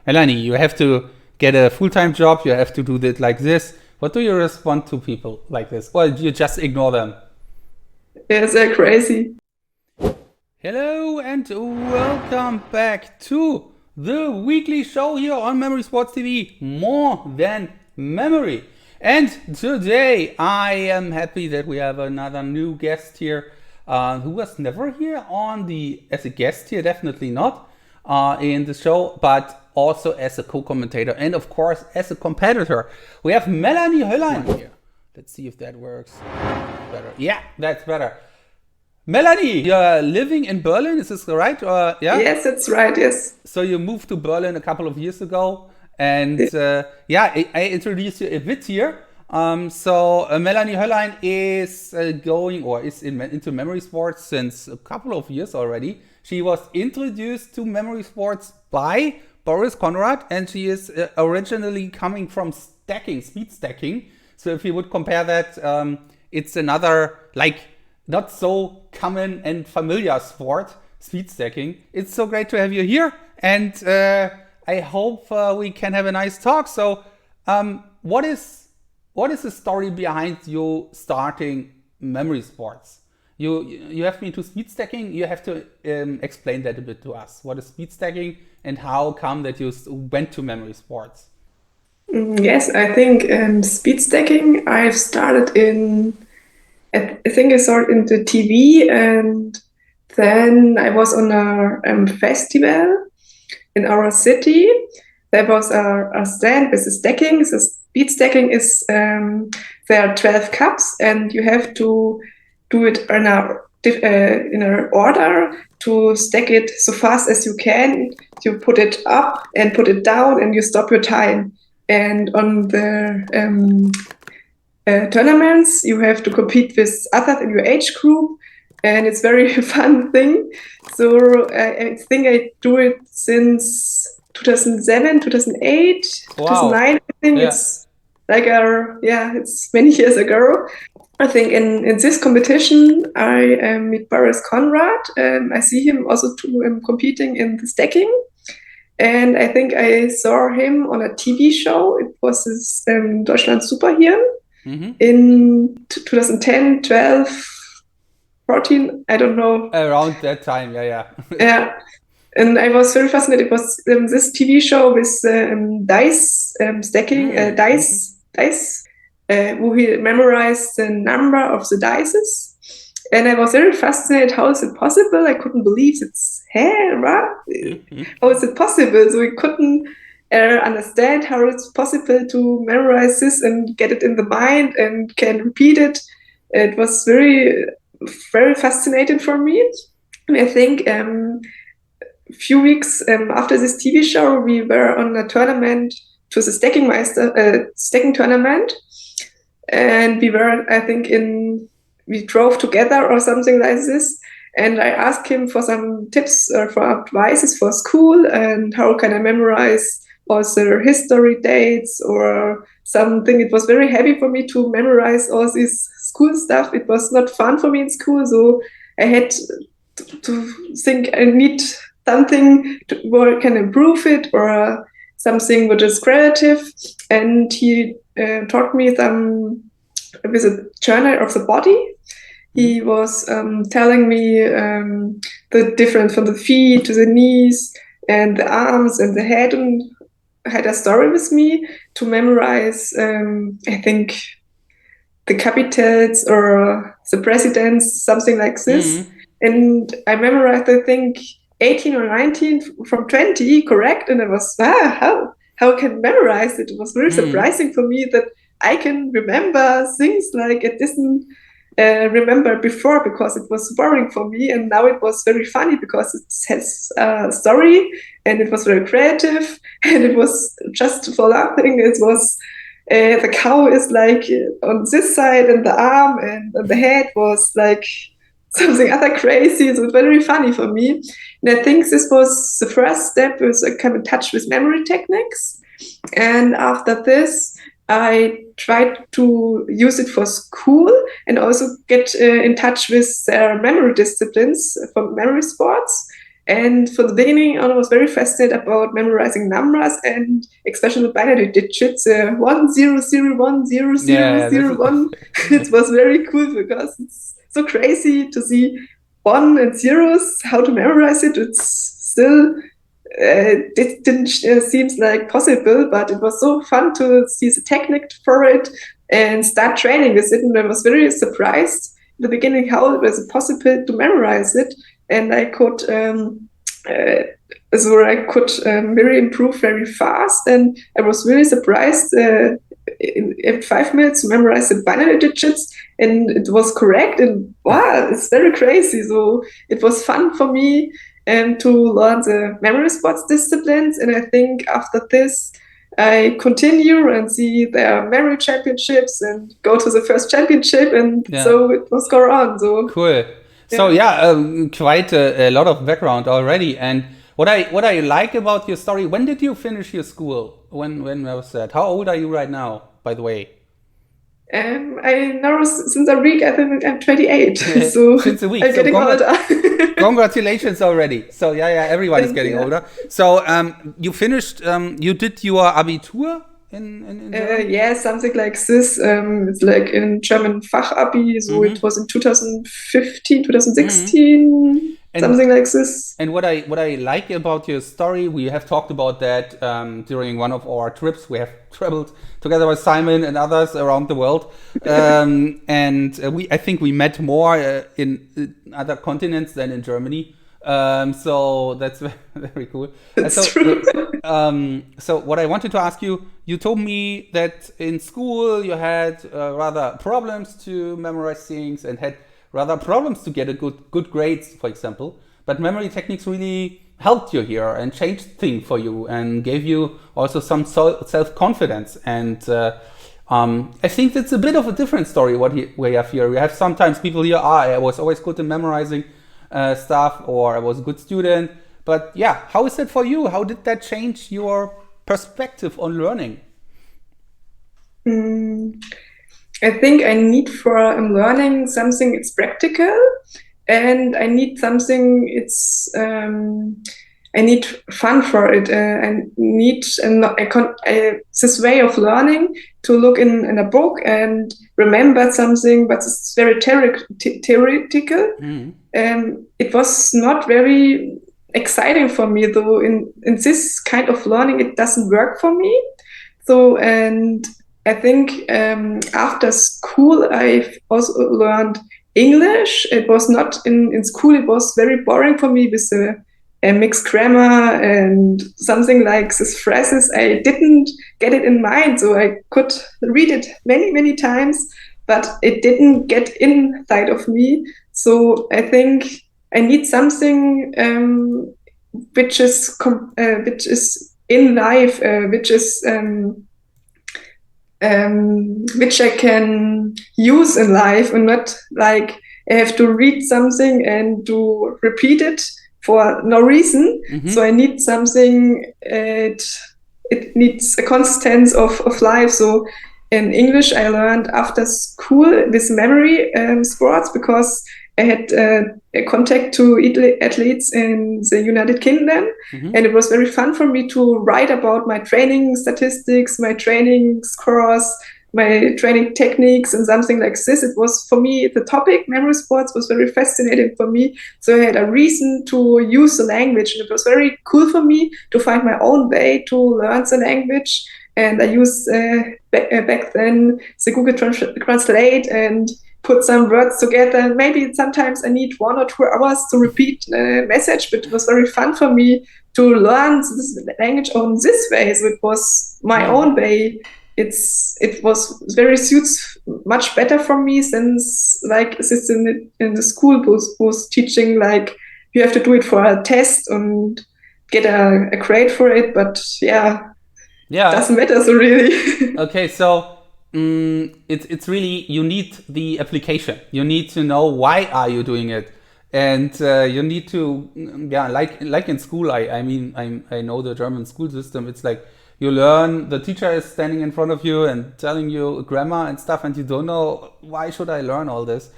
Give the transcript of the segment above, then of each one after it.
Melanie, you have to get a full-time job, you have to do it like this. What do you respond to people like this? Or do you just ignore them? Yes, they're crazy. Hello and welcome back to the weekly show here on Memory Sports TV, More Than Memory. And today I am happy that we have another new guest here who was never here as a guest here, definitely not in the show, but also as a co-commentator and of course as a competitor. We have Melanie Höllein here. Let's see if that works better. Yeah, that's better. Melanie, you're living in Berlin, is this right? Yeah? Yes, that's right. Yes. So you moved to Berlin a couple of years ago, and I introduced you a bit here. Melanie Höllein is into memory sports since a couple of years already. She was introduced to memory sports by Boris Conrad, and she is originally coming from speed stacking. So if you would compare that, it's another not so common and familiar sport, speed stacking. It's so great to have you here, and I hope we can have a nice talk. So, what is the story behind you starting memory sports? You have been to speed stacking. You have to explain that a bit to us. What is speed stacking, and how come that you went to memory sports? Yes, I think speed stacking. I've started I think I saw it in the TV, and then I was on a festival in our city. There was a stand with the stacking. The speed stacking is there are 12 cups, and you have to do it in a order to stack it so fast as you can. You put it up and put it down, and you stop your time. And on the tournaments, you have to compete with others in your age group, and it's very fun thing. So I think I do it since 2007, 2008, Wow. 2009. I think Yeah. it's it's many years ago. I think in this competition, I meet Boris Conrad. I see him also too competing in the stacking. And I think I saw him on a TV show. It was this Deutschland Superhirn in 2010, 12, 14. I don't know. Around that time, yeah. Yeah. And I was very fascinated. It was this TV show with dice stacking, dice, where he memorized the number of the dices. And I was very fascinated. How is it possible? I couldn't believe it's how is it possible? So we couldn't understand how it's possible to memorize this and get it in the mind and can repeat it. It was very, very fascinating for me. And I think a few weeks after this TV show, we were on a tournament. It was a stacking tournament. And we were, I think, we drove together or something like this. And I asked him for some tips or for advices for school and how can I memorize also history dates or something. It was very heavy for me to memorize all this school stuff. It was not fun for me in school. So I had to think I need something where I can improve it or something which is creative. And he taught me some with a journal of the body. He was telling me the difference from the feet to the knees and the arms and the head, and had a story with me to memorize, I think, the capitals or the presidents, something like this. And I memorized, I think, 18 or 19 from 20, correct? And I was, how can I memorize it? It was very surprising for me that I can remember things like I didn't remember before because it was boring for me, and now it was very funny because it has a story and it was very creative and it was just for laughing. It was the cow is like on this side and the arm and the head was like something other crazy. So it's very funny for me. And I think this was the first step was I come in touch with memory techniques. And after this, I tried to use it for school and also get in touch with their memory disciplines for memory sports. And for the beginning on, I was very fascinated about memorizing numbers and especially binary digits, 1 0 0 1 0 0 0 1. It was very cool because it's so crazy to see one and zeros, how to memorize it. It's still it didn't seems like possible, but it was so fun to see the technique for it and start training with it. And I was very surprised in the beginning how it was possible to memorize it, and I could really improve very fast. And I was really surprised in 5 minutes to memorize the binary digits, and it was correct. And wow, it's very crazy. So it was fun for me to learn the memory sports disciplines. And I think after this, I continue and see their memory championships and go to the first championship. And Yeah. so it was go on. So Cool. So quite a lot of background already. And what I like about your story, when did you finish your school? When was that? How old are you right now, by the way? I know since a week, I think I'm 28. So Since a week. I'm So getting older. congratulations already. So yeah, everyone is getting older. So you finished. You did your Abitur in Germany? Yeah, something like this. It's like in German Fachabi. So it was in 2015, 2016, And something like this. And what I like about your story, we have talked about that during one of our trips. We have traveled together with Simon and others around the world, and I think we met more in other continents than in Germany. So that's very cool. It's true. So what I wanted to ask you, you told me that in school you had rather problems to memorize things and had rather problems to get a good grades, for example. But memory techniques really helped you here and changed things for you and gave you also some self-confidence. And I think that's a bit of a different story we have here. We have sometimes people here, I was always good in memorizing stuff, or I was a good student. But yeah, how is that for you? How did that change your perspective on learning? I think I need for learning something it's practical, and I need something I need fun for it. I need this way of learning to look in a book and remember something, but it's very theoretical. It was not very exciting for me, though. In this kind of learning, it doesn't work for me. So, and I think after school, I've also learned English. It was not in school, it was very boring for me with the mixed grammar and something like these phrases. I didn't get it in mind, so I could read it many, many times, but it didn't get inside of me. So I think I need something which is in life, which I can use in life, and not like I have to read something and to repeat it for no reason. So I need something, it needs a constance of life. So in English, I learned after school with memory sports, because I had a contact to athletes in the United Kingdom, and it was very fun for me to write about my training statistics, my training scores, my training techniques, and something like this. It was, for me, the topic memory sports was very fascinating for me. So I had a reason to use the language, and it was very cool for me to find my own way to learn the language. And I used back then the Google Translate and put some words together. Maybe sometimes I need 1 or 2 hours to repeat a message, but it was very fun for me to learn this language on this way. So it was my own way. It was very suits much better for me, since like this in the school was teaching like you have to do it for a test and get a grade for it. But yeah, doesn't matter so really. Okay, so it's really, you need the application. You need to know why are you doing it, and you need to like in school. I mean I know the German school system. It's like you learn, the teacher is standing in front of you and telling you grammar and stuff, and you don't know why should I learn all this,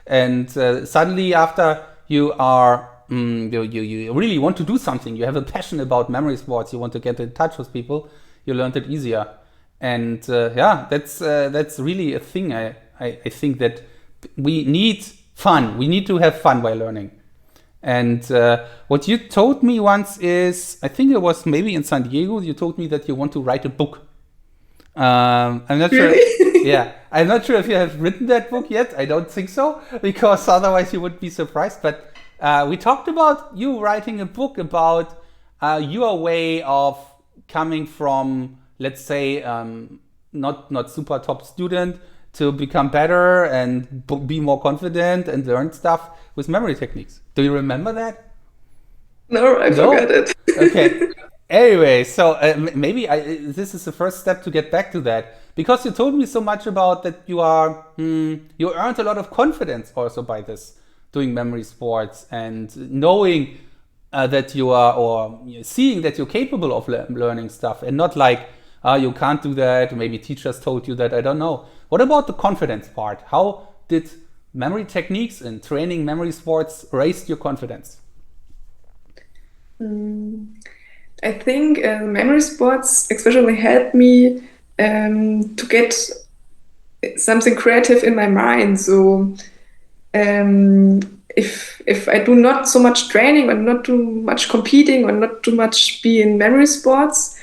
and suddenly after you are you really want to do something, you have a passion about memory sports, you want to get in touch with people, you learned it easier. And yeah, that's really a thing. I think that we need fun. We need to have fun while learning. And what you told me once is, I think it was maybe in San Diego, you told me that you want to write a book. I'm not sure. Really? Yeah, I'm not sure if you have written that book yet. I don't think so, because otherwise you would be surprised. But we talked about you writing a book about your way of coming from, let's say, not super top student to become better and be more confident and learn stuff with memory techniques. Do you remember that? No, I No? forgot it. Okay. Anyway, so maybe this is the first step to get back to that, because you told me so much about that you are you earned a lot of confidence also by this doing memory sports and knowing that you are, or seeing that you're capable of learning stuff, and not like you can't do that, maybe teachers told you that, I don't know. What about the confidence part? How did memory techniques and training memory sports raise your confidence? I think memory sports especially helped me to get something creative in my mind. So if I do not so much training or not too much competing or not too much be in memory sports,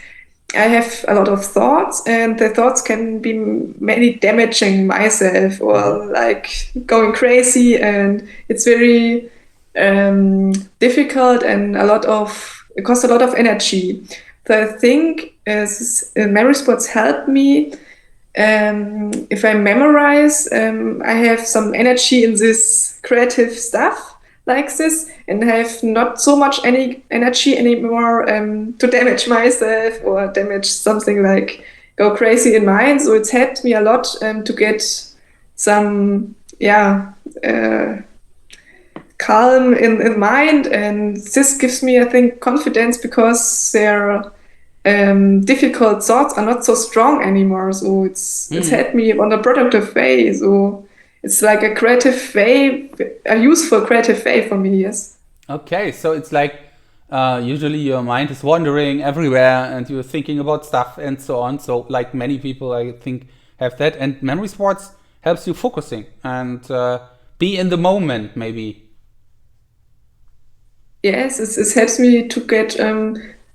I have a lot of thoughts, and the thoughts can be maybe damaging myself or like going crazy, and it's very difficult and it costs a lot of energy. So I think memory sports help me. If I memorize, I have some energy in this creative stuff like this, and I have not so much any energy anymore to damage myself or damage something like go crazy in mind. So it's helped me a lot to get some calm in mind, and this gives me, I think, confidence, because their difficult thoughts are not so strong anymore. So it's helped me on a productive way. So it's like a creative way, a useful creative way for me. Yes. Okay, so it's like usually your mind is wandering everywhere and you're thinking about stuff and so on. So like many people, I think, have that. And memory sports helps you focusing and be in the moment, maybe. Yes, it helps me to get.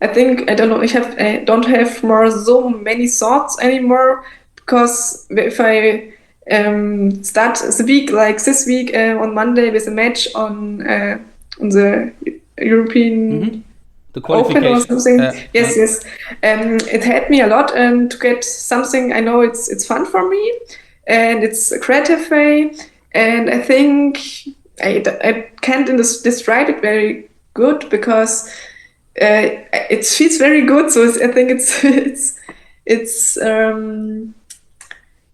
I think I don't know. I don't have more so many thoughts anymore, because if I start the week like this week on Monday with a match on the European The Open or qualification. something. Yes, yes. It helped me a lot to get something. I know it's fun for me, and it's a creative way. And I think I can't describe it very good, because it feels very good. So I think it's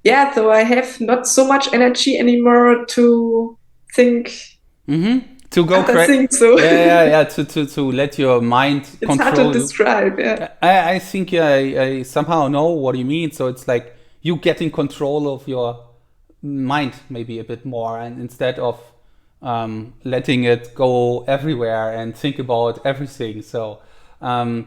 yeah. So I have not so much energy anymore to think To go other things. So yeah. To let your mind it's hard control to you. describe. Yeah. I think I somehow know what you mean. So it's like you getting control of your mind maybe a bit more, and instead of letting it go everywhere and think about everything. So and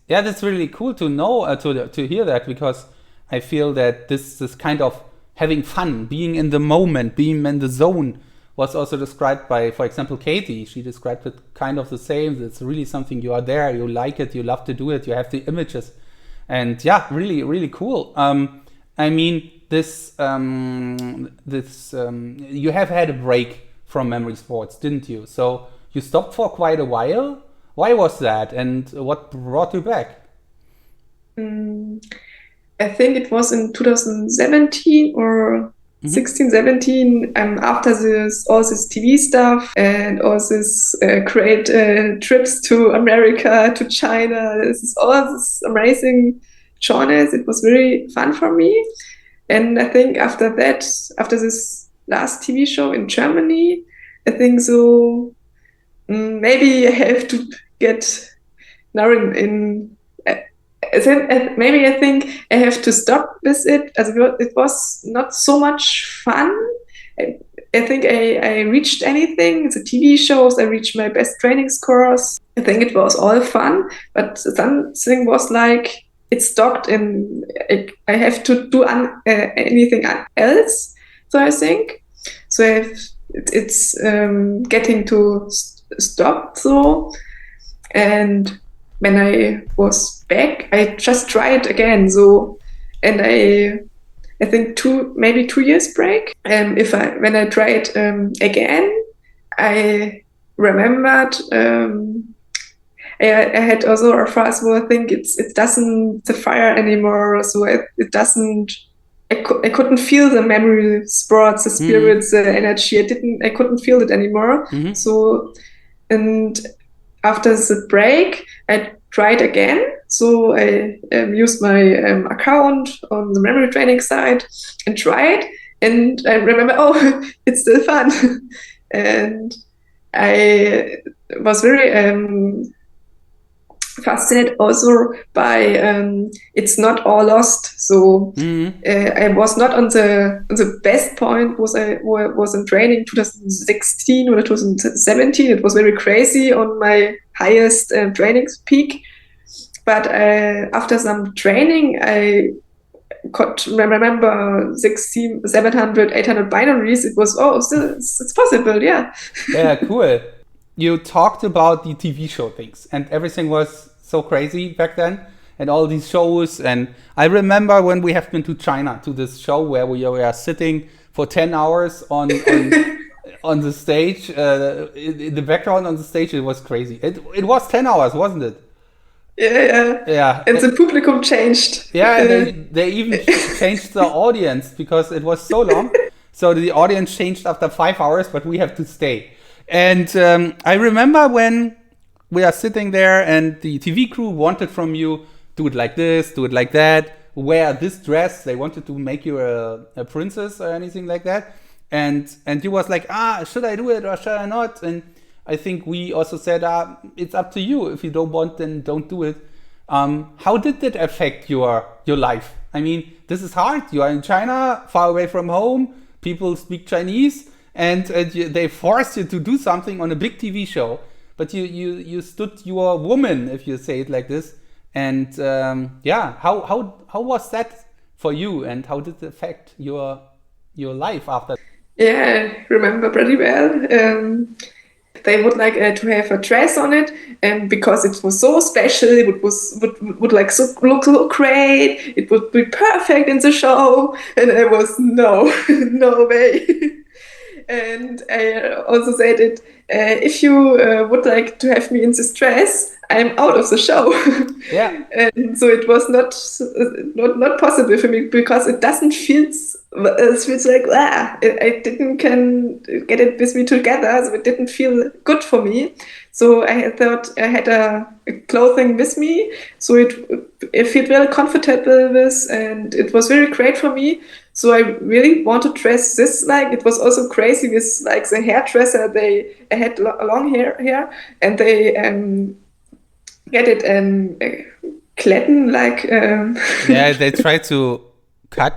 yeah, that's really cool to know to hear that, because I feel that this kind of having fun, being in the moment, being in the zone, was also described by, for example, Katie. She described it kind of the same. It's really something, you are there, you like it, you love to do it, you have the images, and yeah, really, really cool. I mean, you have had a break from memory sports, didn't you? So you stopped for quite a while. Why was that, and what brought you back? I think it was in 2017 or 16, 17, after all this TV stuff and all this great trips to America, to China, all this amazing journeys. It was very fun for me. And I think after that, after this last TV show in Germany, I think so maybe I have to get now maybe I think I have to stop with it, as it was not so much fun. I think I reached anything. The TV shows, I reached my best training scores. I think it was all fun, but something was like it stopped in. I have to do anything else. So I think so. It's getting to stop. So and when I was back, I just tried again. So and I think maybe 2 years break. If I when I tried again, I remembered I had also a phrase where I think it doesn't the fire anymore. So it doesn't. I couldn't feel the memory sports, the spirits, the energy. I couldn't feel it anymore. So and after the break, I tried again. So I used my account on the memory training site and tried. And I remember, oh, it's still fun. And I was very fascinated also by it's not all lost. So I was not on the best point. Was in training 2016 or 2017. It was very crazy on my highest training peak. But after some training, I could remember 16, 700, 800 binaries. It was still it's possible, yeah. Yeah, cool. You talked about the TV show things, and everything was so crazy back then, and all these shows. And I remember when we have been to China to this show where we were sitting for 10 hours on the stage, in the background on the stage. It was crazy. It was 10 hours, wasn't it? Yeah. And the publicum changed. Yeah, they even changed the audience because it was so long. So the audience changed after 5 hours, but we have to stay. And I remember when we are sitting there and the TV crew wanted from you, do it like this, do it like that, wear this dress. They wanted to make you a princess or anything like that. And you was like, should I do it or should I not? And I think we also said, it's up to you. If you don't want, then don't do it. How did that affect your life? I mean, this is hard. You are in China, far away from home. People speak Chinese. And they forced you to do something on a big TV show, but you stood your woman, if you say it like this. And how was that for you, and how did it affect your life after? Yeah, I remember pretty well. They would like to have a dress on it, and because it was so special, it would like look so great. It would be perfect in the show, and I was no, no way. And I also said it, if you would like to have me in this dress, I'm out of the show. Yeah. And so it was not possible for me because it doesn't feel, it feels like, I didn't can get it with me together. So it didn't feel good for me. So I thought I had a clothing with me. So it felt very comfortable with, and it was very great for me. So I really want to dress this like. It was also crazy with like the hairdresser. I had long hair, and they get it clatten like. Yeah, they try to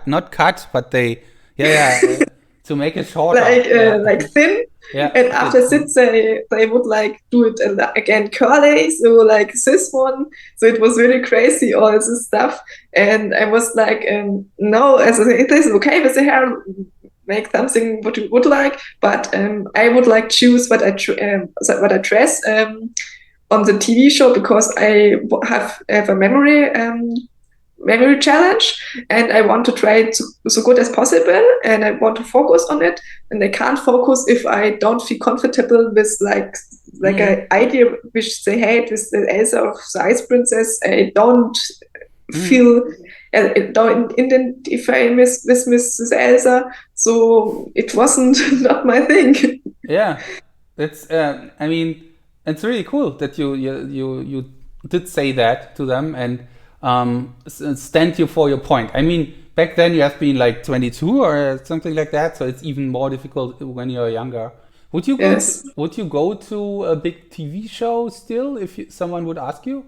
not cut, but they to make it shorter, like thin. Yeah. And after this, they would like do it again curly, so like this one. So it was really crazy, all this stuff. And I was like, no, as it is okay with the hair, make something what you would like, but I would like choose what I dress on the TV show because I have a memory challenge, and I want to try it so good as possible, and I want to focus on it, and I can't focus if I don't feel comfortable with like an idea which they had with the Elsa of the Ice Princess. I don't feel don't identify with Mrs. Elsa, so it wasn't not my thing. Yeah, it's I mean, it's really cool that you did say that to them and stand you for your point. I mean, back then you have been like 22 or something like that, so it's even more difficult when you're younger. Would you go? Yes. Would you go to a big TV show still if someone would ask you?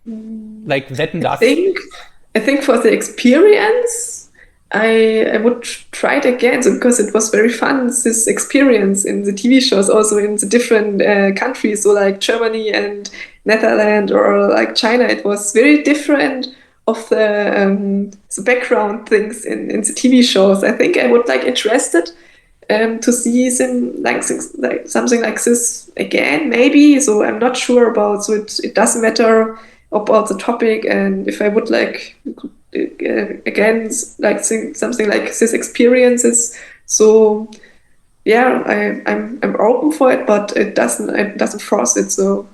Like Wetten, das? I think for the experience, I would try it again, so because it was very fun, this experience in the TV shows, also in the different countries, so like Germany and Netherlands or like China. It was very different of the background things in the TV shows. I think I would like interested to see something like this again, maybe. So I'm not sure about. So it doesn't matter about the topic, and if I would like again like something like this experiences. So yeah, I'm open for it, but it doesn't force it. So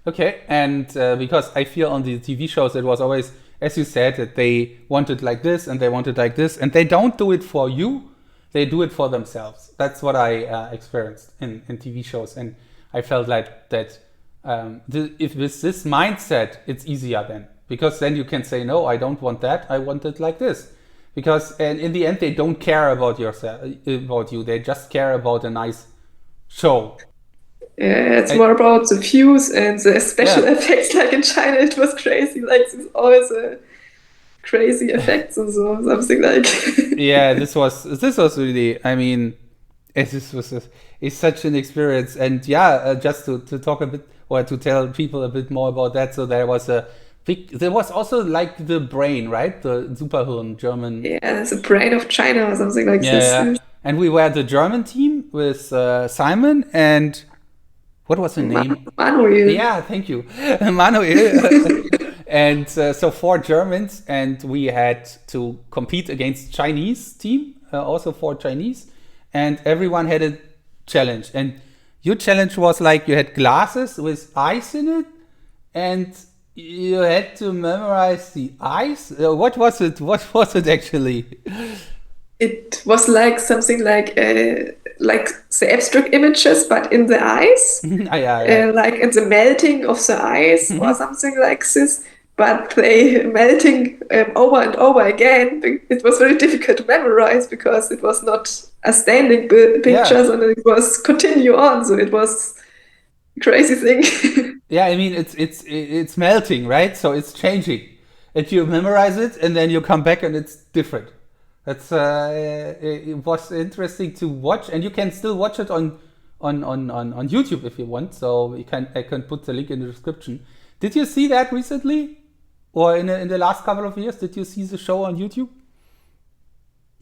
Okay, and because I feel on the TV shows it was always, as you said, that they wanted like this and they wanted like this, and they don't do it for you, they do it for themselves. That's what I experienced in TV shows, and I felt like that if with this mindset, it's easier then, because then you can say no, I don't want that, I want it like this, because and in the end they don't care about yourself about you, they just care about a nice show. it's I, more about the views and the special yeah. effects. Like in China, it was crazy. Like there's always crazy effects and so something like. Yeah, this was really. I mean, this was it's such an experience, and yeah, just to talk a bit or to tell people a bit more about that. So there was a big. There was also like the brain, right? The Superhirn German. Yeah, there's a brain of China or something like Yeah, this. yeah. And we were the German team with Simon and what was the name? Manuel. Yeah, thank you, Manuel. And so four Germans, and we had to compete against Chinese team, also four Chinese, and everyone had a challenge. And your challenge was like you had glasses with ice in it, and you had to memorize the ice. What was it? What was it actually? It was like something like the abstract images, but in the eyes, Ah, yeah, yeah. like in the melting of the eyes or something like this. But they melting over and over again. It was very difficult to memorize because it was not a standing Yeah. pictures and it was continue on. So it was a crazy thing. Yeah, I mean it's melting, right? So it's changing. And you memorize it, and then you come back, and it's different. That's it was interesting to watch, and you can still watch it on YouTube if you want. So I can put the link in the description. Did you see that recently, or in the last couple of years? Did you see the show on YouTube?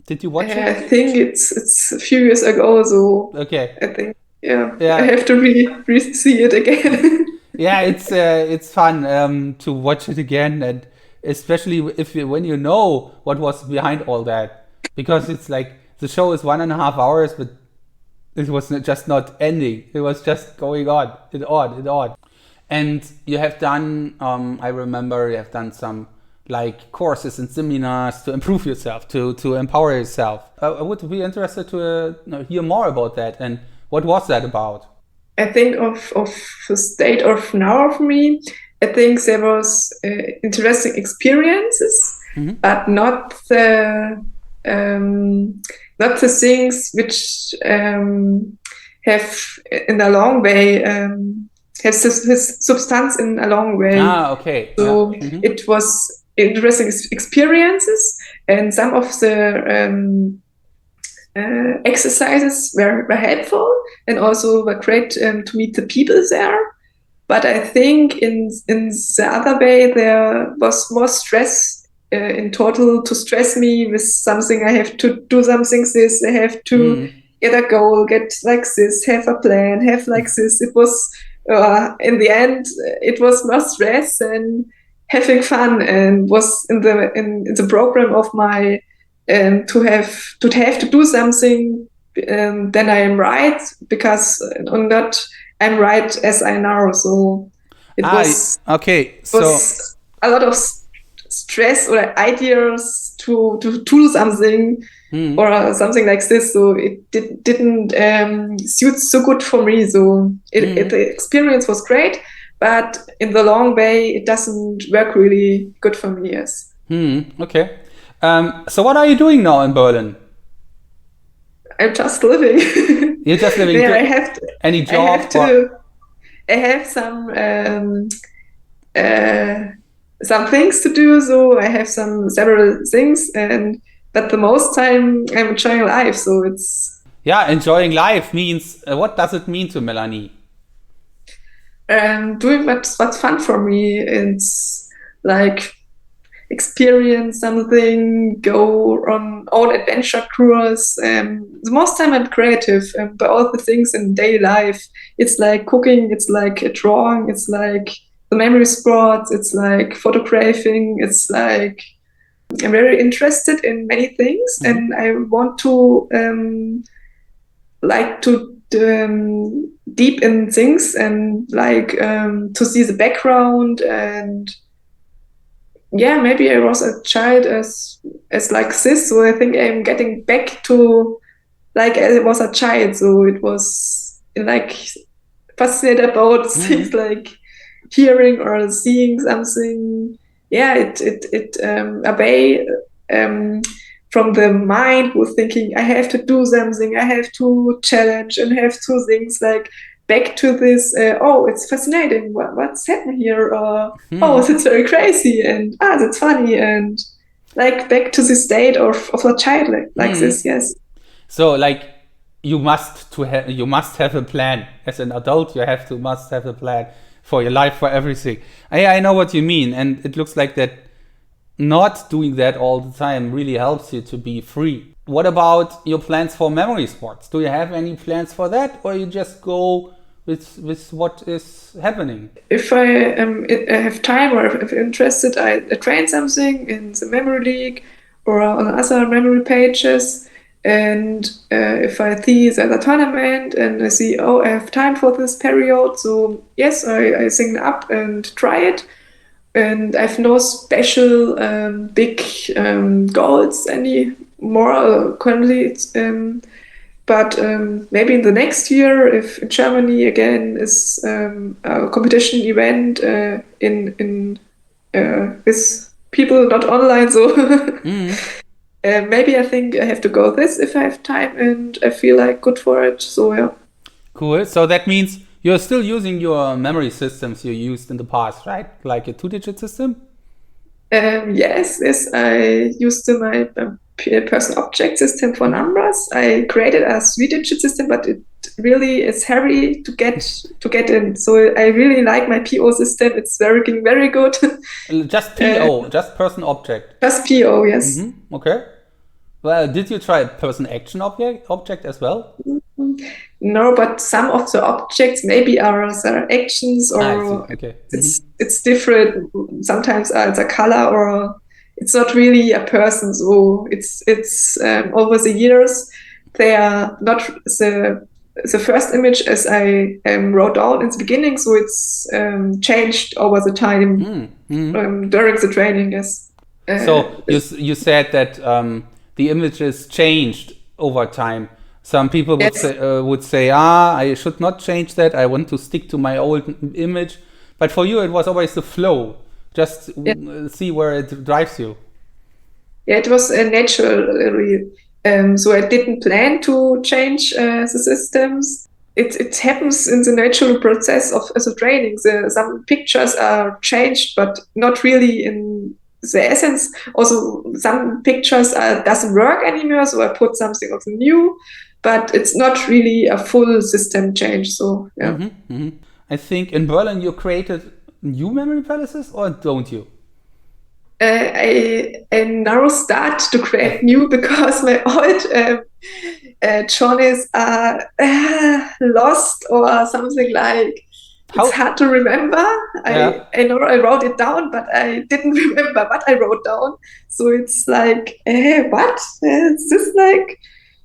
Did you watch I it? think it's a few years ago, so Okay. I think yeah, I Yeah. have to see it again. Yeah, it's fun to watch it again, and especially if when you know what was behind all that, because it's like the show is 1.5 hours, but it was just not ending. It was just going on, it on. And you have done, I remember you have done some like courses and seminars to improve yourself, to empower yourself. I would be interested to hear more about that, and what was that about? I think of the state of now for me. I think there was interesting experiences, but um, not the things which have in a long way have this substance in a long way. Ah, okay, yeah. So it was interesting experiences, and some of the exercises were helpful and also were great to meet the people there. But I think in the other way there was more stress in total to stress me with something. I have to do something this. I have to get a goal, get like this, have a plan, have like this. It was in the end it was more stress and having fun, and was in the program of my to have to do something, then I am right because not I'm right as I know. So it Ah, okay. So, was a lot of stress or ideas to do something or something like this. So it didn't suit so good for me. So the experience was great, but in the long way, it doesn't work really good for me. Yes. okay. So what are you doing now in Berlin? I'm just living. You're just living Yeah, to any I have job or to. I have uh, some things to do. So I have several things, and but the most time I'm enjoying life. So it's enjoying life means what does it mean to Melanie? doing what's fun for me. It's like experience something, go on own adventure cruise. The most time I'm creative, by all the things in daily life. It's like cooking, it's like drawing, it's like the memory sports, it's like photographing, it's like I'm very interested in many things, and I want to like to deep in things and like to see the background. And yeah, maybe I was a child as like this, so I think I'm getting back to like I was a child. So it was like fascinated about things like hearing or seeing something. Yeah, it away from the mind was thinking I have to do something, I have to challenge and have to things like back to this. Oh, it's fascinating. What's happening here? Or oh, that's very crazy, and that's funny, and like back to the state of a child like this. Yes. So like you must have a plan as an adult. You have to must have a plan for your life, for everything. I know what you mean, and it looks like that not doing that all the time really helps you to be free. What about your plans for memory sports? Do you have any plans for that, or you just go with what is happening? If I have time or if I'm interested, I train something in the memory league or on other memory pages. And if I see there's a tournament and I see, oh, I have time for this period, so yes, I sign up and try it. And I have no special big goals anymore currently. But maybe in the next year, if Germany again is a competition event in with people not online, so maybe I think I have to go this if I have time and I feel like good for it. So yeah. Cool. So that means you're still using your memory systems you used in the past, right? Like a two-digit system? Yes, I used my person object system for numbers. I created a three-digit system, but it really is heavy to get in. So I really like my PO system. It's working very good. Just PO, just person object. Just PO, yes. Okay. Well, did you try person action object as well? No, but some of the objects maybe are their actions, I see. or Okay. it's different. Sometimes it's a color, or it's not really a person. So it's over the years they are not the first image as I wrote down in the beginning. So it's changed over the time during the training. Yes. So you said that the images changed over time. Some people would say, I should not change that. I want to stick to my old image. But for you, it was always the flow. Just see where it drives you. Yeah, it was natural. So I didn't plan to change the systems. It happens in the natural process of the training. Some pictures are changed, but not really in the essence. Also, some pictures doesn't work anymore, so I put something of new. But it's not really a full system change. So yeah. I think in Berlin you created new memory palaces, or don't you? I now start to create new because my old journeys are lost or something like. It's hard to remember. I know I wrote it down, but I didn't remember what I wrote down. So it's like, what is this like?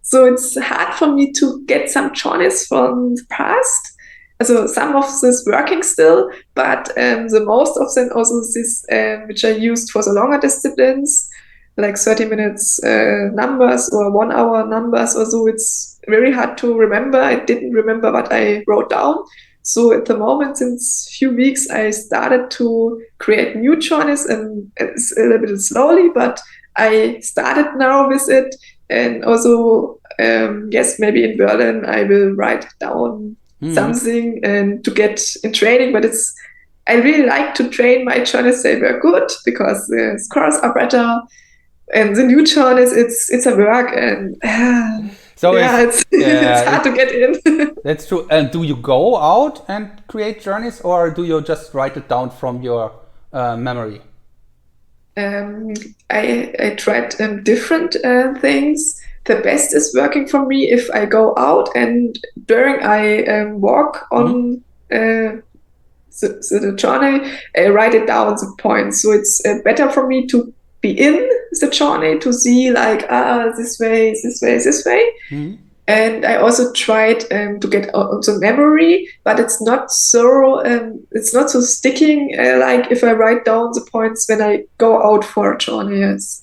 So it's hard for me to get some journeys from the past. So some of this working still, but the most of them also this which I used for the longer disciplines, like 30 minutes numbers or 1 hour numbers or so. It's very hard to remember. I didn't remember what I wrote down. So at the moment, since few weeks, I started to create new journeys, and it's a little bit slowly, but I started now with it. And also, yes, maybe in Berlin, I will write down something and to get in training. But I really like to train my journeys. They were good because the scores are better. and the new journeys, it's a work, and So it's hard to get in. That's true. And do you go out and create journeys, or do you just write it down from your memory? I tried different things. The best is working for me if I go out and during I walk on the journey, I write it down the points. So it's better for me to be in the journey to see like this way, this way, this way. And I also tried to get also memory, but it's not so sticking. Like if I write down the points when I go out for a journey. Yes.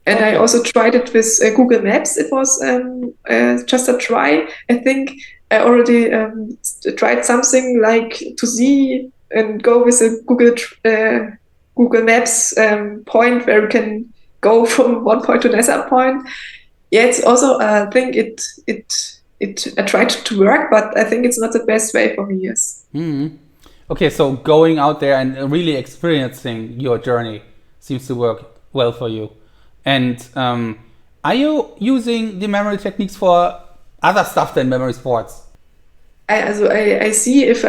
And I also tried it with Google Maps. It was just a try. I think I already tried something like to see and go with a Google Maps point where you can go from one point to another point. Yeah, it's also I think I tried to work, but I think it's not the best way for me. Yes. Okay, so going out there and really experiencing your journey seems to work well for you. And are you using the memory techniques for other stuff than memory sports? I see if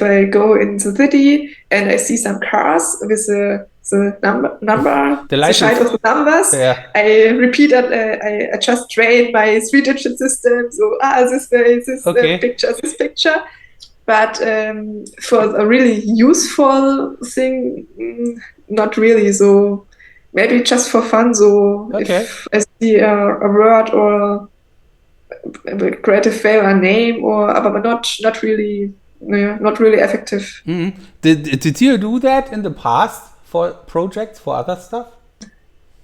I go in the city and I see some cars with the number the side of the numbers, I repeat it. I just train my 3-digit system. So this way, this picture, this picture. But for a really useful thing, not really. So maybe just for fun. So if I see a word or a creative way or a name, but not really effective. Did you do that in the past for projects, for other stuff?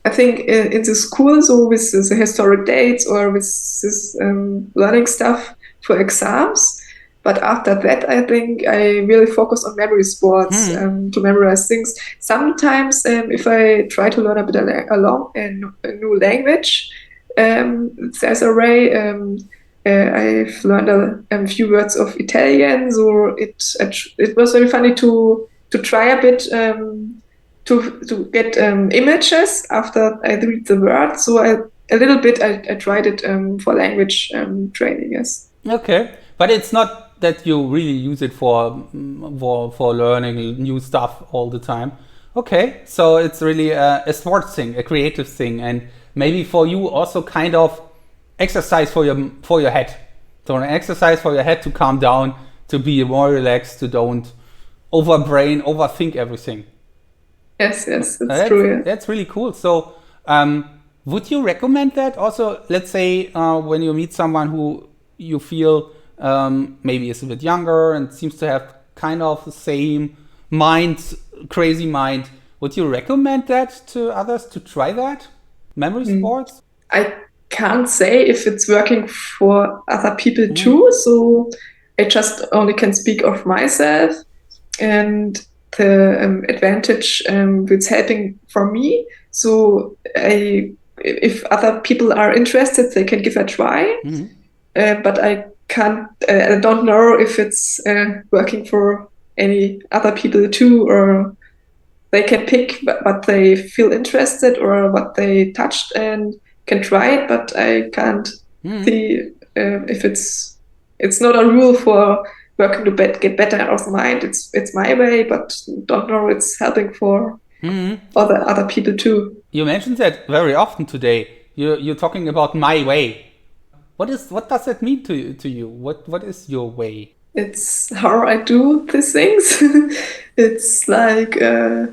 I think in the school, so with the historic dates or with this learning stuff for exams. But after that, I think I really focus on memory sports to memorize things. Sometimes, if I try to learn a bit a new language, there's a way. I've learned a few words of Italian, so it was very funny to try a bit to get images after I read the word. So a little bit I tried it for language training. Yes. Okay, but it's not that you really use it for learning new stuff all the time. Okay, so it's really a sports thing, a creative thing, and maybe for you also kind of exercise for your head. So an exercise for your head to calm down, to be more relaxed, to don't overthink everything. Yes, that's true. Yeah. That's really cool. So would you recommend that also, let's say when you meet someone who you feel maybe is a bit younger and seems to have kind of the same crazy mind, would you recommend that to others to try that? Memory sports? I can't say if it's working for other people too. So I just only can speak of myself and the advantage it's helping for me. So if other people are interested, they can give a try. But I don't know if it's working for any other people too, or they can pick what they feel interested or what they touched and can try it. But I can't see if it's not a rule for working to get better of mind. It's my way, but don't know it's helping for other people too. You mentioned that very often today. You're talking about my way. What does that mean to you? What is your way? It's how I do these things. It's like as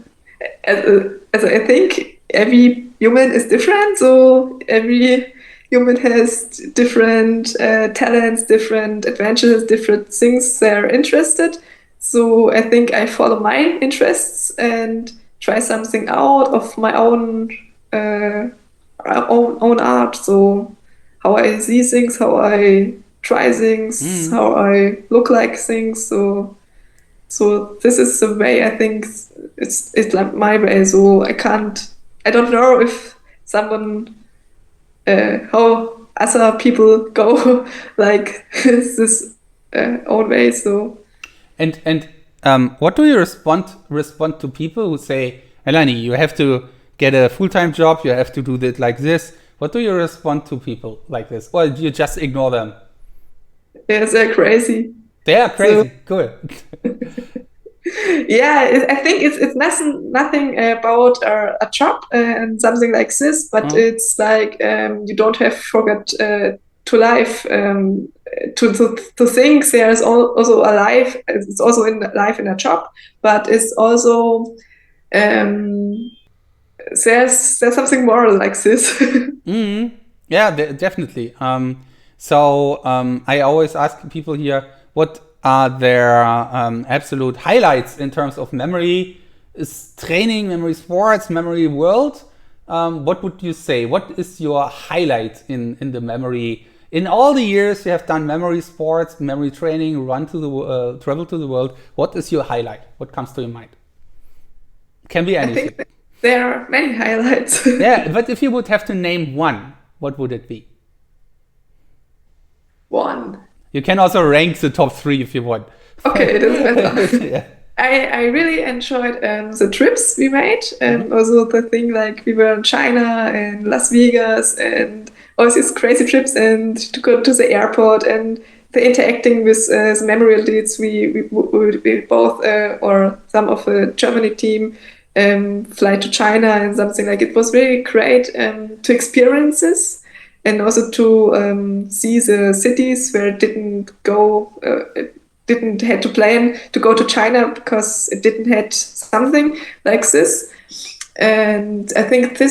I think every human is different, so every human has different talents, different adventures, different things they're interested. So I think I follow my interests and try something out of my own art. So how I see things, how I try things, how I look like things. So this is the way I think it's like my way. So I don't know if someone how other people go like this own way. So and what do you respond to people who say, Melanie, you have to get a full-time job, you have to do it like this. What do you respond to people like this? Or do you just ignore them? Yeah, they're crazy. They are crazy. Cool. Yeah, I think it's nothing about a job and something like this, but it's like you don't have forget to life to think there's also a life. It's also in life in a job, but it's also there's something more like this. Yeah, definitely. I always ask people here, what are their absolute highlights in terms of memory? Is training, memory sports, memory world? What would you say? What is your highlight in the memory? In all the years you have done memory sports, memory training, travel to the world, what is your highlight? What comes to your mind? Can be anything. I think there are many highlights. Yeah, but if you would have to name one, what would it be? One. You can also rank the top 3 if you want. Okay, it is better. Yeah. I really enjoyed the trips we made, and also the thing like we were in China and Las Vegas and all these crazy trips, and to go to the airport and the interacting with the memory leads. We both or some of the Germany team fly to China and something like it was really great to experience this. And also to see the cities where it didn't had to plan to go to China because it didn't had something like this. And I think the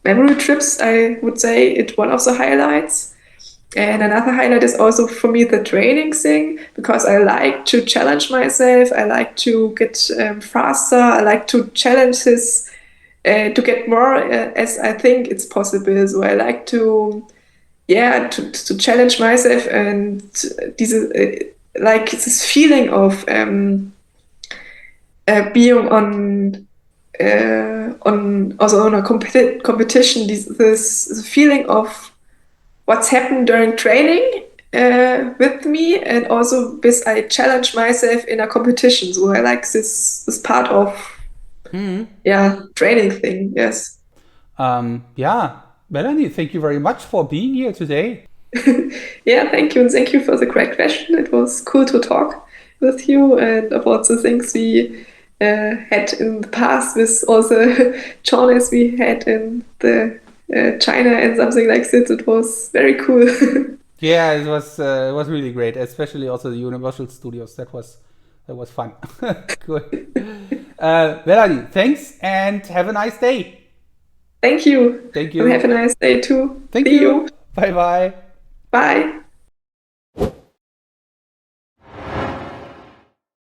memory trips, I would say it's one of the highlights. And another highlight is also for me the training thing, because I like to challenge myself. I like to get faster. I like to challenge this to get more as I think it's possible. So I like to challenge myself, and like this feeling of being on also on a competition. This feeling of what's happened during training with me, and also this I challenge myself in a competition. So I like this part of training thing. Yes. Melanie, thank you very much for being here today. Yeah, thank you, and thank you for the great question. It was cool to talk with you and about the things we had in the past with all the journeys we had in the China and something like this. It was very cool. Yeah, it was really great, especially also the Universal Studios. That was fun. Cool. Melanie, thanks and have a nice day. Thank you. Thank you. And have a nice day too. Thank See you. Bye bye. Bye.